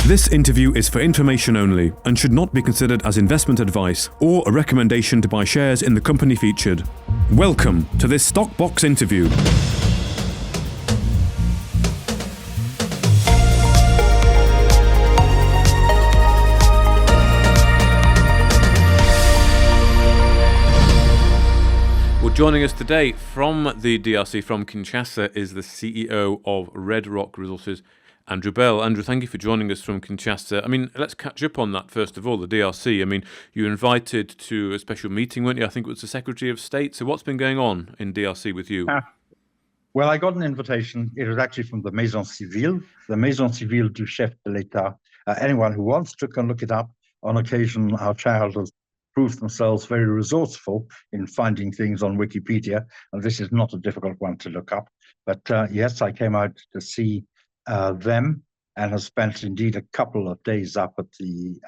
This interview is for information only and should not be considered as investment advice or a recommendation to buy shares in the company featured. Welcome to this Stock Box interview. Well, joining us today from the DRC, from Kinshasa, is the CEO of Red Rock Resources, Andrew Bell. Andrew, thank you for joining us from Kinshasa. I mean, let's catch up on that first of all, the DRC. I mean, you were invited to a special meeting, weren't you? I think it was the Secretary of State. So what's been going on in DRC with you? Well, I got an invitation. It was actually from the Maison Civile du Chef de l'État. Anyone who wants to can look it up. On occasion, our shareholders prove themselves very resourceful in finding things on Wikipedia, and this is not a difficult one to look up. But yes, I came out to see them and have spent indeed a couple of days up at the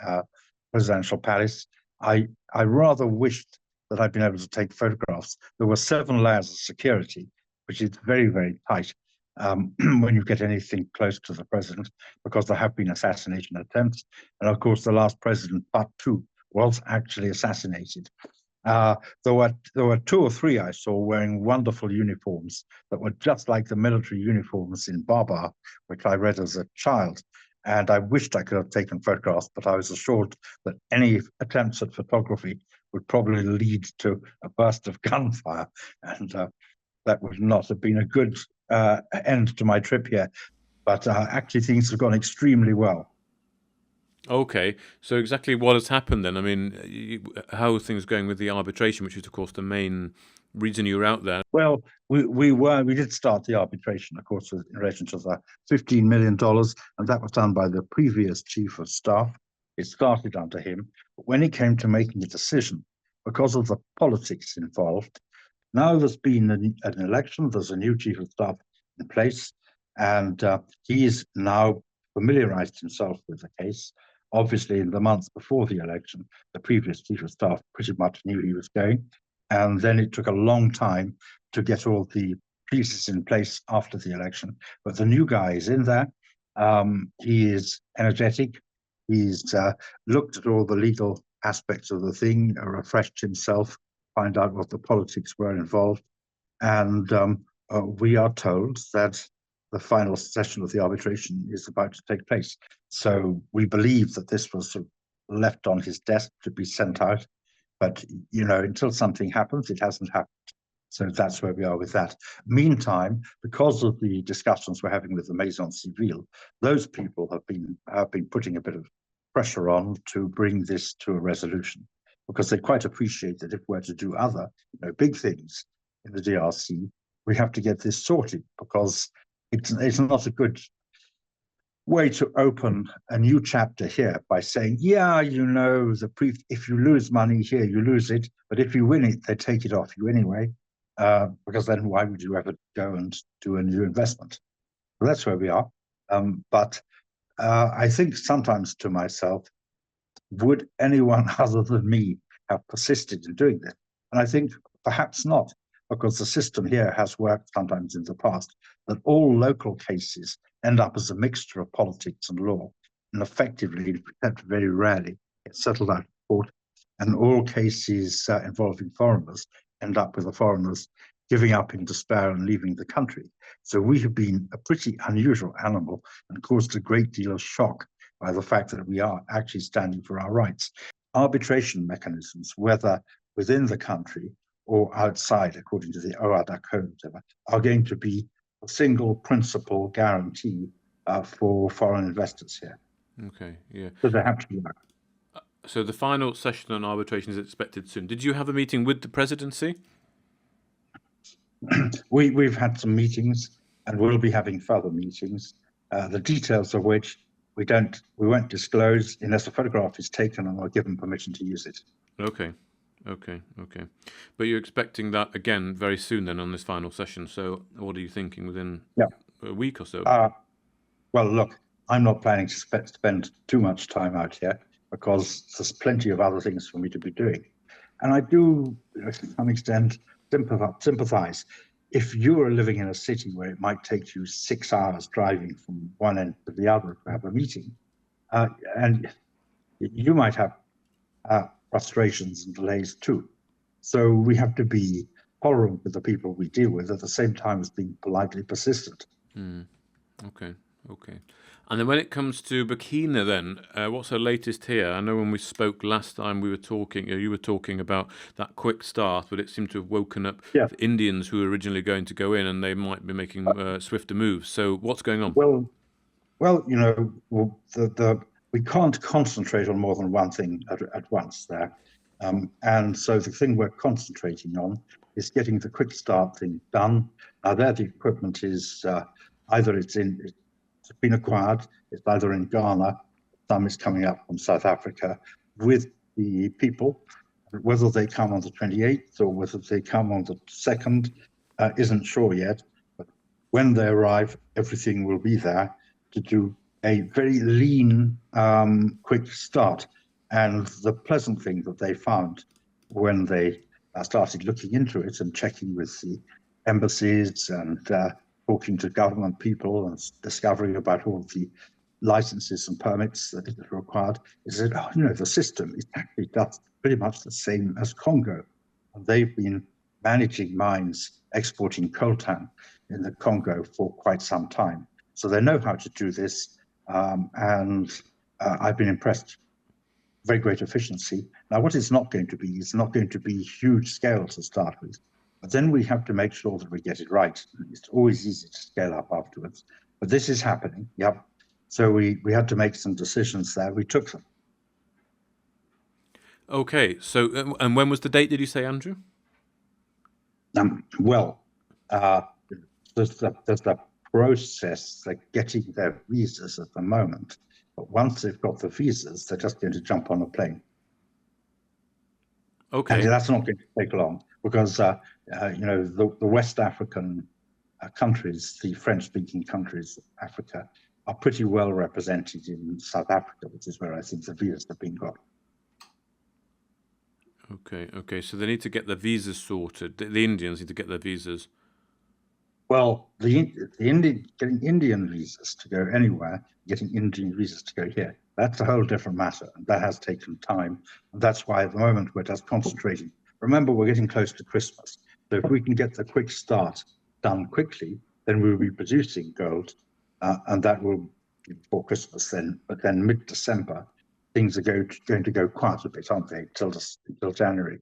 presidential palace. I rather wished that I'd been able to take photographs. There were 7 layers of security, which is very, very tight when you get anything close to the president, because there have been assassination attempts. And of course, the last president, part 2, was actually assassinated. There were 2 or 3 I saw wearing wonderful uniforms that were just like the military uniforms in Baba, which I read as a child. And I wished I could have taken photographs, but I was assured that any attempts at photography would probably lead to a burst of gunfire. And that would not have been a good end to my trip here. But actually, things have gone extremely well. Okay, so exactly what has happened then? I mean, how are things going with the arbitration, which is, of course, the main reason you were out there? Well, we did start the arbitration, of course, in relation to the $15 million, and that was done by the previous chief of staff. It started under him, but when it came to making a decision, because of the politics involved, now there's been an election, there's a new chief of staff in place, and he's now familiarized himself with the case. Obviously, in the months before the election, the previous chief of staff pretty much knew he was going. And then it took a long time to get all the pieces in place after the election. But the new guy is in there. He is energetic. He's looked at all the legal aspects of the thing, refreshed himself, find out what the politics were involved. And we are told that the final session of the arbitration is about to take place. So we believe that this was sort of left on his desk to be sent out. But, you know, until something happens, it hasn't happened. So that's where we are with that. Meantime, because of the discussions we're having with the Maison Civile, those people have been putting a bit of pressure on to bring this to a resolution, because they quite appreciate that if we're to do other, big things in the DRC, we have to get this sorted, because it's not a good way to open a new chapter here by saying, yeah, if you lose money here, you lose it, but if you win it, they take it off you anyway, because then why would you ever go and do a new investment? So that's where we are. But I think sometimes to myself, would anyone other than me have persisted in doing this? And I think perhaps not, because the system here has worked sometimes in the past, that all local cases end up as a mixture of politics and law, and effectively, except very rarely, get settled out of court, and all cases involving foreigners end up with the foreigners giving up in despair and leaving the country. So we have been a pretty unusual animal and caused a great deal of shock by the fact that we are actually standing for our rights. Arbitration mechanisms, whether within the country or outside, according to the OADA code, are going to be a single principal guarantee for foreign investors here. Okay, yeah. So they have to be back. So the final session on arbitration is expected soon. Did you have a meeting with the presidency? We've had some meetings, and we'll be having further meetings, the details of which we won't disclose unless a photograph is taken and we're given permission to use it. Okay. But you're expecting that again very soon then on this final session. So what are you thinking within a week or so? Well, look, I'm not planning to spend too much time out here, because there's plenty of other things for me to be doing. And I do, to some extent, sympathize. If you are living in a city where it might take you 6 hours driving from one end to the other to have a meeting, And you might have frustrations and delays too. So we have to be tolerant with the people we deal with at the same time as being politely persistent. Okay, okay. And then when it comes to Burkina, then what's her latest here? I know when we spoke last time, we were talking. You were talking about that quick start, but it seemed to have woken up Yeah. the Indians who were originally going to go in, and they might be making swifter moves. So what's going on? Well, we can't concentrate on more than one thing at once there. And so the thing we're concentrating on is getting the quick start thing done. Now there the equipment is either it's been acquired, it's either in Ghana, some is coming up from South Africa with the people. Whether they come on the 28th or whether they come on the 2nd isn't sure yet. But when they arrive, everything will be there to do a very lean, quick start. And the pleasant thing that they found when they started looking into it and checking with the embassies and talking to government people and discovering about all the licenses and permits that are required, is that, the system is actually just pretty much the same as Congo. And they've been managing mines, exporting coltan in the Congo for quite some time. So they know how to do this, and I've been impressed. Very great efficiency. Now, what it's not going to be is not going to be huge scale to start with, but then we have to make sure that we get it right. It's always easy to scale up afterwards, but this is happening. Yep. So we had to make some decisions there. We took them. Okay, so and when was the date? Did you say, Andrew? Well, there's the process, like getting their visas at the moment. But once they've got the visas, they're just going to jump on a plane. Okay. And that's not going to take long because, the West African countries, the French-speaking countries of Africa, are pretty well represented in South Africa, which is where I think the visas have been got. Okay. So they need to get the visas sorted. The Indians need to get their visas. Well, getting Indian visas to go anywhere, getting Indian visas to go here, that's a whole different matter. And that has taken time. And that's why at the moment we're just concentrating. Remember, we're getting close to Christmas. So if we can get the quick start done quickly, then we'll be producing gold. And that will be before Christmas then. But then mid-December, things are going to go quite a bit, aren't they, till January.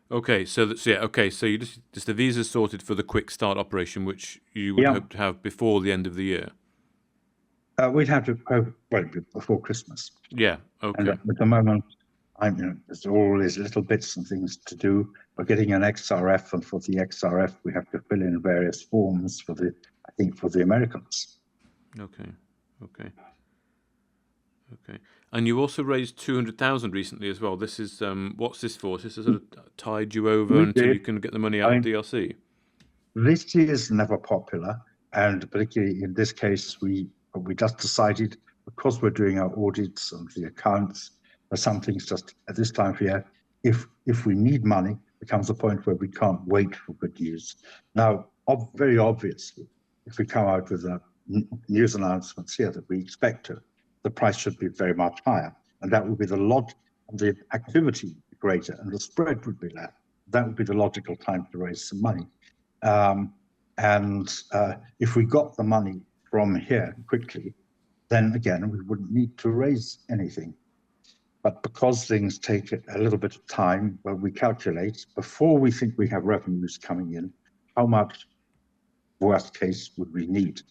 Okay, so you just the visas sorted for the quick start operation, which you would Yeah. hope to have before the end of the year. We'd have to hope before Christmas. Yeah. And Okay. at the moment, there's all these little bits and things to do. We're getting an XRF, and for the XRF, we have to fill in various forms for the Americans. Okay. And you also raised 200,000 recently as well. This is what's this for? Is this to sort of tide you over until you can get the money out of DRC? This is never popular, and particularly in this case, we just decided, because we're doing our audits and the accounts, there's some things just at this time of year, if we need money, there comes a point where we can't wait for good news. Now, very obviously, if we come out with news announcements here that we expect to, the price should be very much higher, and that would be the activity would be greater, and the spread would be less. That would be the logical time to raise some money. If we got the money from here quickly, then again, we wouldn't need to raise anything. But because things take a little bit of time, well, we calculate before we think we have revenues coming in, how much worst case would we need?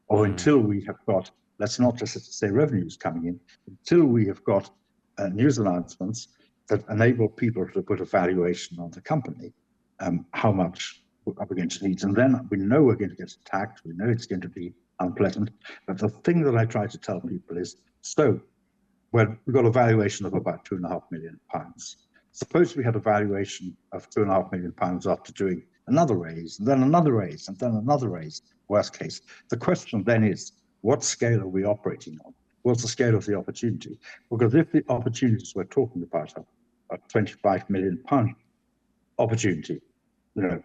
Or until we have got, let's not just say revenues coming in, until we have got news announcements that enable people to put a valuation on the company, how much are we going to need? And then we know we're going to get attacked. We know it's going to be unpleasant. But the thing that I try to tell people is, we've got a valuation of about £2.5 million. Suppose we had a valuation of £2.5 million after doing another raise, and then another raise, and then another raise, worst case. The question then is, what scale are we operating on? What's the scale of the opportunity? Because if the opportunities we're talking about are a £25 million opportunity,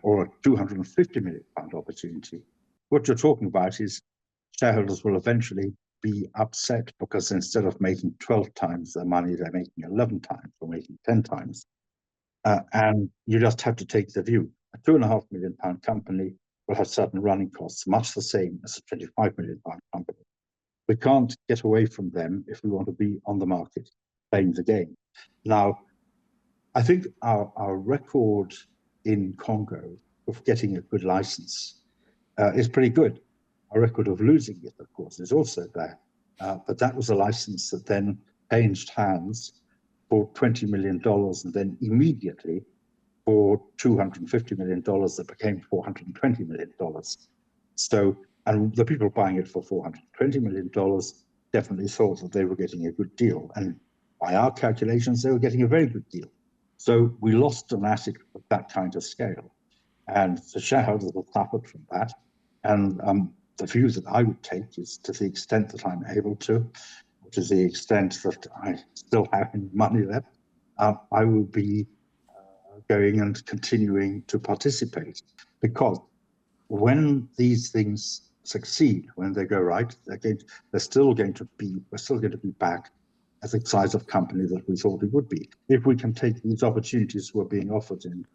or a £250 million opportunity, what you're talking about is shareholders will eventually be upset because instead of making 12 times their money, they're making 11 times or making 10 times. And you just have to take the view. A £2.5 million company will have certain running costs, much the same as a £25 million company. We can't get away from them if we want to be on the market playing the game. Now, I think our record in Congo of getting a good license is pretty good. Our record of losing it, of course, is also there. But that was a license that then changed hands for $20 million and then immediately for $250 million that became $420 million. So, and the people buying it for $420 million definitely thought that they were getting a good deal. And by our calculations, they were getting a very good deal. So we lost an asset of that kind of scale. And the shareholders have suffered from that. And the view that I would take is, to the extent that I'm able to, to the extent that I still have any money left, I will be going and continuing to participate, because when these things succeed, when they go right, we're still going to be back as the size of company that we thought it would be. If we can take these opportunities we're being offered in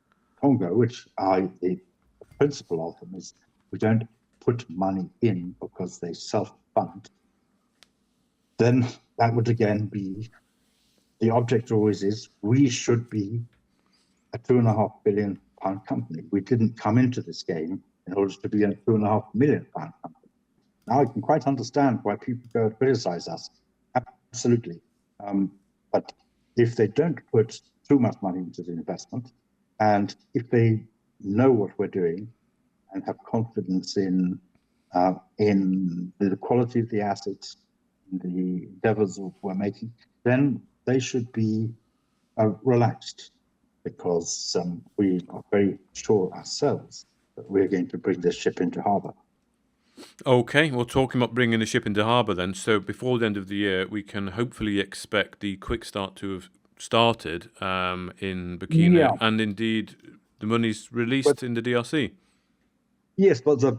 Congo, which the principle of them is we don't put money in because they self-fund, then that would again be, the object always is, we should be a £2.5 billion company. We didn't come into this game in order to be a £2.5 million company. Now I can quite understand why people go and criticize us. Absolutely. But if they don't put too much money into the investment, and if they know what we're doing and have confidence in the quality of the assets, the endeavors that we're making, then they should be relaxed, because we are very sure ourselves that we're going to bring this ship into harbour. Okay, well, talking about bringing the ship into harbour then, so before the end of the year, we can hopefully expect the quick start to have started in Burkina, and indeed the money's released in the DRC. Yes, but the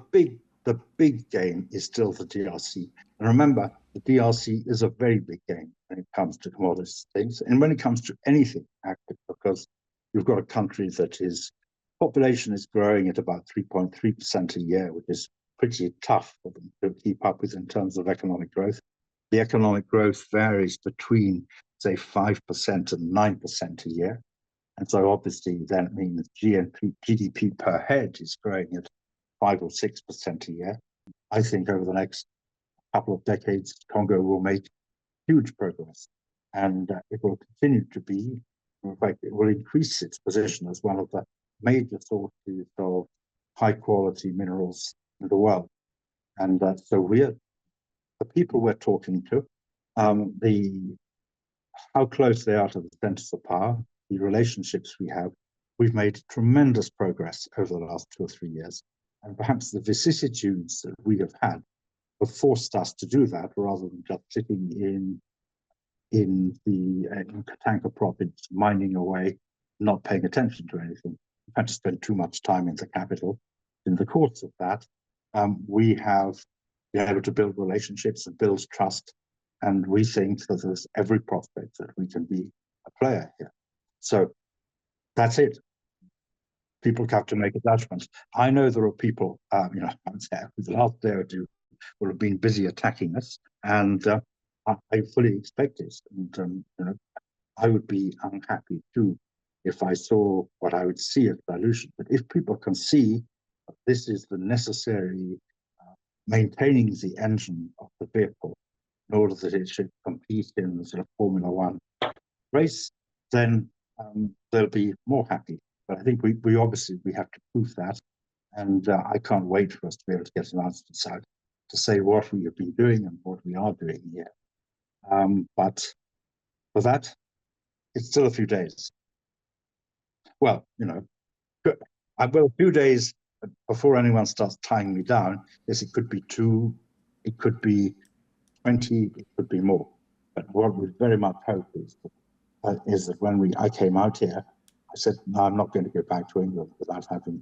big game is still the DRC. And remember, the DRC is a very big game when it comes to commodities things, and when it comes to anything active, because you've got a country that is, population is growing at about 3.3% a year, which is pretty tough for them to keep up with in terms of economic growth. The economic growth varies between, say, 5% and 9% a year. And so obviously that means GDP per head is growing at 5 or 6% a year. I think over the next couple of decades, Congo will make huge progress, and it will continue to be, in fact, it will increase its position as one of the major sources of high quality minerals in the world. And so the people we're talking to, how close they are to the centers of power, the relationships we have, we've made tremendous progress over the last 2 or 3 years. And perhaps the vicissitudes that we have had have forced us to do that, rather than just sitting in Katanga province, mining away, not paying attention to anything. We've had to spend too much time in the capital. In the course of that, we have been able to build relationships and build trust, and we think that there's every prospect that we can be a player here. So that's it. People have to make a judgment. I know there are people, who the last day or two will have been busy attacking us, and I fully expect this. And I would be unhappy too if I saw what I would see as dilution. But if people can see that this is the necessary maintaining the engine of the vehicle in order that it should compete in the sort of Formula One race, then they'll be more happy. But I think we obviously have to prove that, and I can't wait for us to be able to get an answer to say what we have been doing and what we are doing here. But for that, it's still a few days. Well, a few days before anyone starts tying me down. Yes, it could be 2, it could be 20, it could be more. But what we very much hope is that when I came out here, I said, no, I'm not going to go back to England without having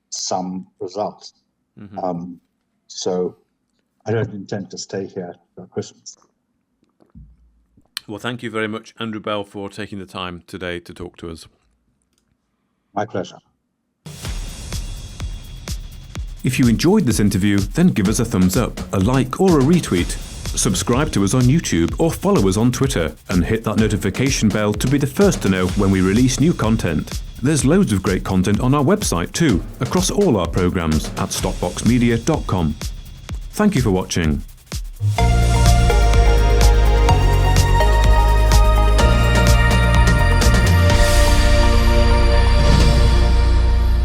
some results. Mm-hmm. So I don't intend to stay here for Christmas. Well, thank you very much, Andrew Bell, for taking the time today to talk to us. My pleasure. If you enjoyed this interview, then give us a thumbs up, a like or a retweet. Subscribe to us on YouTube or follow us on Twitter and hit that notification bell to be the first to know when we release new content. There's loads of great content on our website too, across all our programmes at stopboxmedia.com. Thank you for watching.